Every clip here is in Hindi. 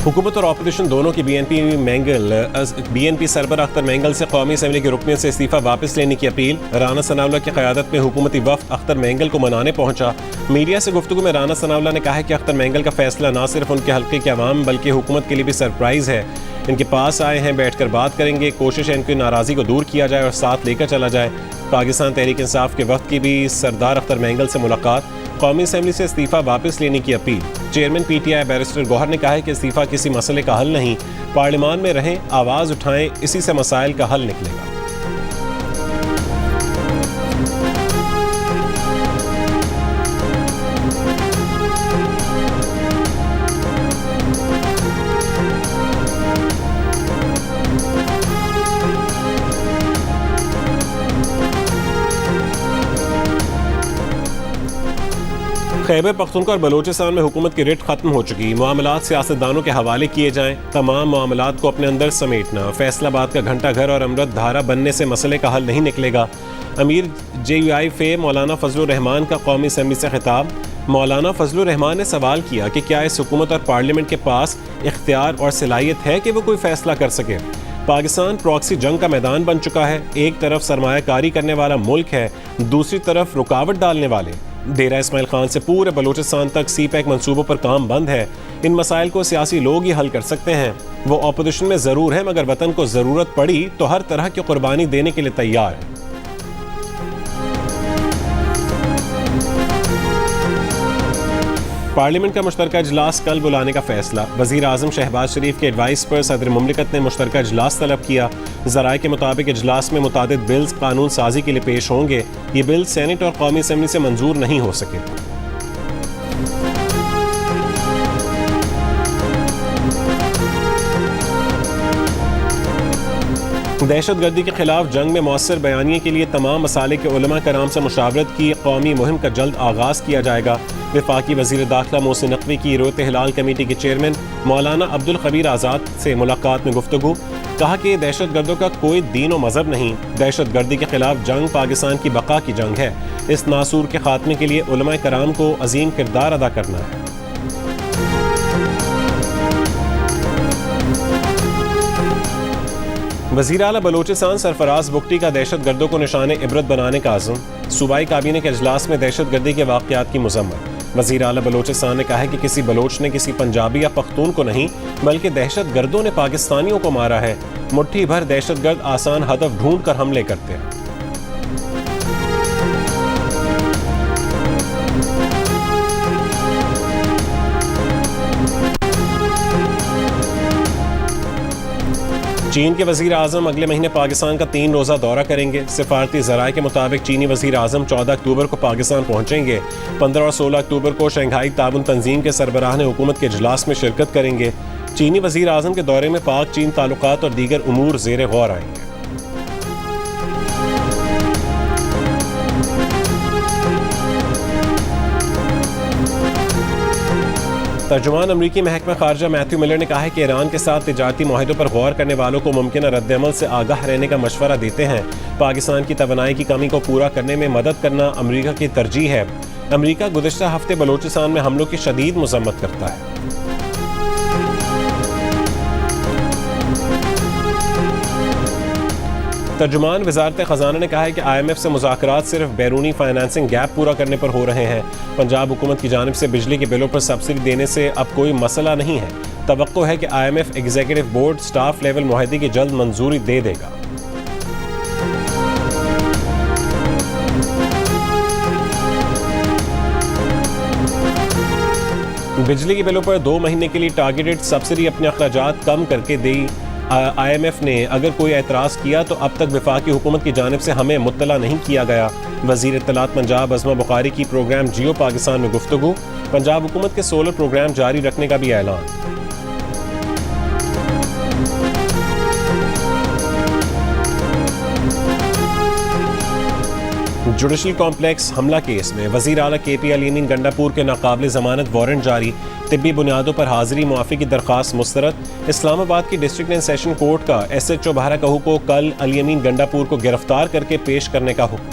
हुकूमत और अपोजिशन दोनों की बीएनपी सरबराह अख्तर मैंगल से कौमी असम्बली की रुकनीत से इस्तीफा वापस लेने की अपील। राना सनाउल्लाह की क़यादत में हुकूमती वफ़द अख्तर मैंगल को मनाने पहुंचा। मीडिया से गुफ्तगू में राना सनाउल्लाह ने कहा कि अख्तर मैंगल का फैसला न सिर्फ उनके हल्के के अवाम बल्कि हुकूमत के लिए भी सरप्राइज़ है। इनके पास आए हैं, बैठकर बात करेंगे, कोशिश है इनकी नाराज़गी को दूर किया जाए और साथ लेकर चला जाए। पाकिस्तान तहरीक इंसाफ के वक्त की भी सरदार अख्तर मैंगल से मुलाकात। कौमी असम्बली से इस्तीफा वापस लेने की अपील। चेयरमैन पीटीआई बैरिस्टर गौहर ने कहा है कि इस्तीफा किसी मसले का हल नहीं, पार्लियामान में रहें, आवाज़ उठाएं, इसी से मसाइल का हल निकलेगा। खैबर पख्तूनख्वा और बलोचिस्तान में हुकूमत की रिट खत्म हो चुकी। मामलात सियासतदानों के हवाले किए जाएं, तमाम मामलात को अपने अंदर समेटना। फैसलाबाद का घंटा घर और अमृत धारा बनने से मसले का हल नहीं निकलेगा। अमीर JUI फे मौलाना फजलुर रहमान का कौमी असम्बली से खिताब। मौलाना फजलुर रहमान ने सवाल किया कि क्या इस हुकूमत और पार्लियामेंट के पास इख्तियार और सलाहियत है कि वो कोई फैसला कर सके। पाकिस्तान प्रॉक्सी जंग का मैदान बन चुका है। एक तरफ सरमायाकारी करने वाला मुल्क है, दूसरी तरफ रुकावट डालने वाले। डेरा इस्माइल खान से पूरे बलूचिस्तान तक CPEC मंसूबों पर काम बंद है। इन मसाइल को सियासी लोग ही हल कर सकते हैं। वो अपोजिशन में ज़रूर है मगर वतन को ज़रूरत पड़ी तो हर तरह की कुर्बानी देने के लिए तैयार है। पार्लियामेंट का मुश्तरका इजलास कल बुलाने का फैसला। वज़ीर आज़म शहबाज शरीफ के एडवाइस पर सदर मुमलिकत ने मुश्तरका इजलास तलब किया। ज़राए के मुताबिक इजलास में मुतादिद बिल्स कानून साजी के लिए पेश होंगे। ये बिल सेनेट और कौमी असम्बली से मंजूर नहीं हो सके। दहशत गर्दी के खिलाफ जंग में मौसर बयानिए के लिए तमाम मसाले के उलमा कराम से मुशावरत की कौमी मुहिम का जल्द आगाज़ किया जाएगा। वफाकी वज़ीर दाखिला मोहसिन नकवी की रोत हिलाल कमेटी के चेयरमैन मौलाना अब्दुल खबीर आज़ाद से मुलाकात में गुफ्तगू। कहा कि दहशत गर्दों का कोई दीन व मज़हब नहीं, दहशत गर्दी के खिलाफ जंग पाकिस्तान की बका की जंग है। इस नासूर के खात्मे के लिए उलमा कराम को अजीम किरदार अदा करना है। वज़ीर आला बलोचिस्तान सरफराज बुगटी का दहशत गर्दों को निशाने इबरत बनाने का आज़म। सूबाई काबीने के अजलास में दहशत गर्दी के वाक़यात की मज़म्मत। वज़ीर आला बलोचिस्तान ने कहा है कि किसी बलोच ने किसी पंजाबी या पख्तून को नहीं बल्कि दहशत गर्दों ने पाकिस्तानियों को मारा है। मुट्ठी भर दहशत गर्द आसान हदफ ढूंढ कर हमले करते हैं। चीन के वज़ीर आज़म अगले महीने पाकिस्तान का 3 रोज़ा दौरा करेंगे। सिफारती ज़राए के मुताबिक चीनी वज़ीर आज़म 14 अक्टूबर को पाकिस्तान पहुँचेंगे। 15 और 16 अक्टूबर को शंघाई ताउन तंजीम के सरबराह ने हुकूमत के इजलास में शिरकत करेंगे। चीनी वज़ीर आज़म के दौरे में पाक चीन ताल्लुकात और दीगर उमूर ज़ेर गौर आएंगे। तर्जुमान अमरीकी महकमा खारजा मैथ्यू मिलर ने कहा है कि ईरान के साथ तिजारती मुआहदों पर गौर करने वालों को मुमकिन रद्द-ए-अमल से आगाह रहने का मशवरा देते हैं। पाकिस्तान की तवानाई की कमी को पूरा करने में मदद करना अमरीका की तरजीह है। अमरीका गुज़िश्ता हफ्ते बलोचिस्तान में हमलों की शदीद मज़म्मत करता है। तर्जुमान वज़ारत ख़ज़ाना ने कहा है कि IMF से मुज़ाकरात सिर्फ बैरूनी फाइनेंसिंग गैप पूरा करने पर हो रहे हैं। पंजाब हुकूमत की जानिब से बिजली के बिलों पर सब्सिडी देने से अब कोई मसला नहीं है। तवक्को है कि IMF executive board staff level मुआहदे की जल्द मंजूरी दे देगा। बिजली के बिलों पर 2 महीने के लिए टारगेटेड सब्सिडी अपने अखराजात कम करके दी। IMF ने अगर कोई एतराज़ किया तो अब तक वफाकी हुकूमत की जानिब से हमें मुत्तला नहीं किया गया। वज़ीर इत्तलात पंजाब अज़मा बुखारी की प्रोग्राम जियो पाकिस्तान में गुफ्तगू। पंजाब हुकूमत के सोलर प्रोग्राम जारी रखने का भी ऐलान। जुडिशल कॉम्प्लेक्स हमला केस में वज़ीर आला KP अल-यमीन गंडापुर के नाकाबिल ज़मानत वारंट जारी। तिब्बी बुनियादों पर हाजिरी मुआफ़ी की दरख्वास्त मुस्तरद। इस्लामाबाद की डिस्ट्रिक्ट एंड सेशन कोर्ट का SHO बाहरा कहू को कल अल-यमीन गंडापुर को गिरफ्तार करके पेश करने का हुक्म।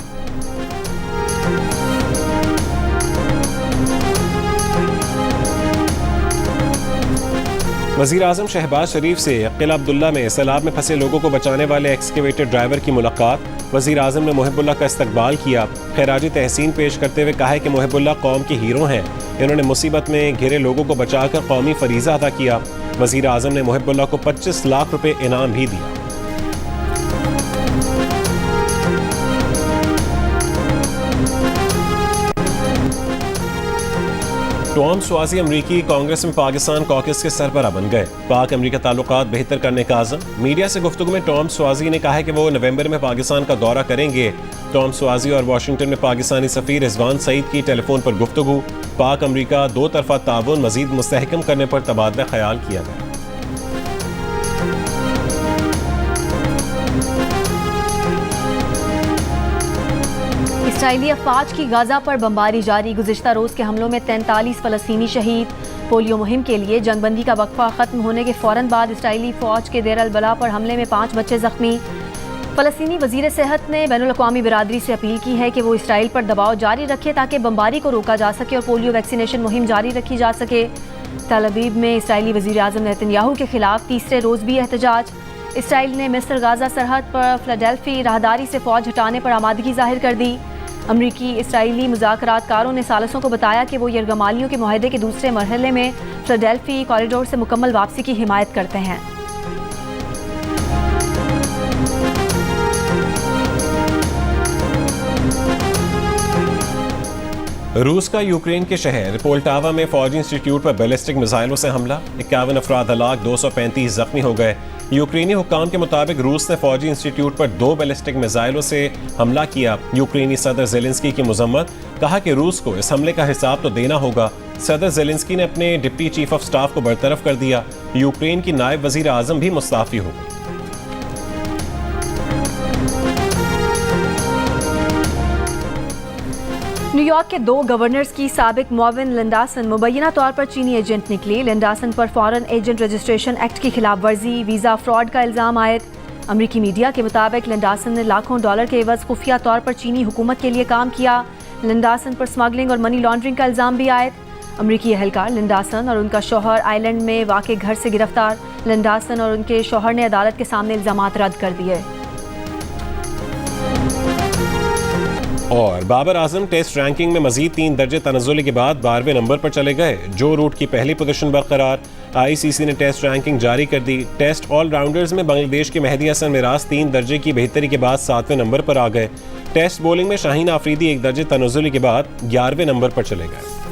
वज़ीर आज़म शहबाज शरीफ से किला अब्दुल्ला में सैलाब में फंसे लोगों को बचाने वाले एक्सकेवेटर ड्राइवर की मुलाकात। वज़ीर आज़म ने मुहिबुल्लाह का इस्तकबाल किया। खैराजी तहसीन पेश करते हुए कहा है कि मुहिबुल्लाह कौम के हीरो हैं। इन्होंने मुसीबत में घिरे लोगों को बचाकर कौमी फरीज़ा अदा किया। वज़ीर आज़म ने मुहिबुल्लाह को 25 लाख रुपए इनाम भी दिया। टॉम स्वाज़ी अमरीकी कांग्रेस में पाकिस्तान कॉकस के सरबराह बन गए। पाक अमरीका ताल्लुकात बेहतर करने का आज़म। मीडिया से गुफ्तगू में टॉम स्वाज़ी ने कहा है कि वो नवंबर में पाकिस्तान का दौरा करेंगे। टॉम स्वाज़ी और वाशिंगटन में पाकिस्तानी सफ़ीर रिजवान सईद की टेलीफोन पर गुफ्तगू। पाक अमरीका दो तरफा ताउन मज़ीद मुस्तहकम करने पर तबादला ख्याल किया गया। इसराइली अफवाज की गाजा पर बमबारी जारी। गुज़िश्ता रोज़ के हमलों में 43 फ़लस्तीनी शहीद। पोलियो मुहिम के लिए जंगबंदी का वक्फा ख़त्म होने के फ़ौरन बाद इसराइली फ़ौज के देर अल बला पर हमले में 5 बच्चे ज़ख्मी। फ़लस्तीनी वज़ीर सेहत ने बैनुल-अक़वामी बिरादरी से अपील की है कि वो इसराइल पर दबाव जारी रखे ताकि बमबारी को रोका जा सके और पोलियो वैक्सीनेशन मुहिम जारी रखी जा सके। तल अवीव में इसराइली वज़ीर आज़म नेतन्याहू के खिलाफ तीसरे रोज़ भी एहतजाज। इसराइल ने मिस्र गाजा सरहद पर फिलाडेल्फी राहदारी से फ़ौज हटाने पर आमादगी जाहिर कर दी। अमरीकी इसराइली मुज़ाकरातकारों ने सालसों को बताया कि वो यरगमालियों के मुआहदे के दूसरे मरहले में फिलाडेल्फी कॉरिडोर से मुकम्मल वापसी की हिमायत करते हैं। रूस का यूक्रेन के शहर पोल्टावा में फौजी इंस्टीट्यूट पर बैलिस्टिक मिसाइलों से हमला। 51 अफराद हलाक, 235 जख्मी हो गए। यूक्रेनी हुक्काम के मुताबिक रूस ने फौजी इंस्टीट्यूट पर 2 बैलिस्टिक मिसाइलों से हमला किया। यूक्रेनी सदर ज़ेलेंस्की की मजम्मत, कहा कि रूस को इस हमले का हिसाब तो देना होगा। सदर ज़ेलेंस्की ने अपने डिप्टी चीफ ऑफ स्टाफ को बरतरफ कर दिया। यूक्रेन की नायब वज़ीर आज़म भी मुस्ताफ़ी हो गई। न्यूयॉर्क के 2 गवर्नर्स की साबिक मुआविन लिंडासन मुबैना तौर पर चीनी एजेंट निकली। लिंडासन पर फॉरेन एजेंट रजिस्ट्रेशन एक्ट की खिलाफ वर्जी, वीज़ा फ्रॉड का इल्ज़ाम आयद। अमरीकी मीडिया के मुताबिक लिंडासन ने लाखों डॉलर के एवज खुफिया तौर पर चीनी हुकूमत के लिए काम किया। लिंडासन पर स्मगलिंग और मनी लॉन्ड्रिंग का इल्ज़ाम भी आयद। अमरीकी एहलकार लिंडासन और उनका शौहर आइलैंड में वाक़े घर से गिरफ्तार। लिंडासन और उनके शौहर ने अदालत के सामने इल्ज़ामात रद्द कर दिए। और बाबर आजम टेस्ट रैंकिंग में मजीद 3 दर्जे तनज़्ज़ुल के बाद 12वें नंबर पर चले गए। जो रूट की पहली पोजीशन बरकरार। आईसीसी ने टेस्ट रैंकिंग जारी कर दी। टेस्ट ऑलराउंडर्स में बांग्लादेश के मेहदी हसन मिराज 3 दर्जे की बेहतरी के बाद 7वें नंबर पर आ गए। टेस्ट बॉलिंग में शाहीन आफरीदी 1 दर्जे तनज़्ज़ुल के बाद 11वें नंबर पर चले गए।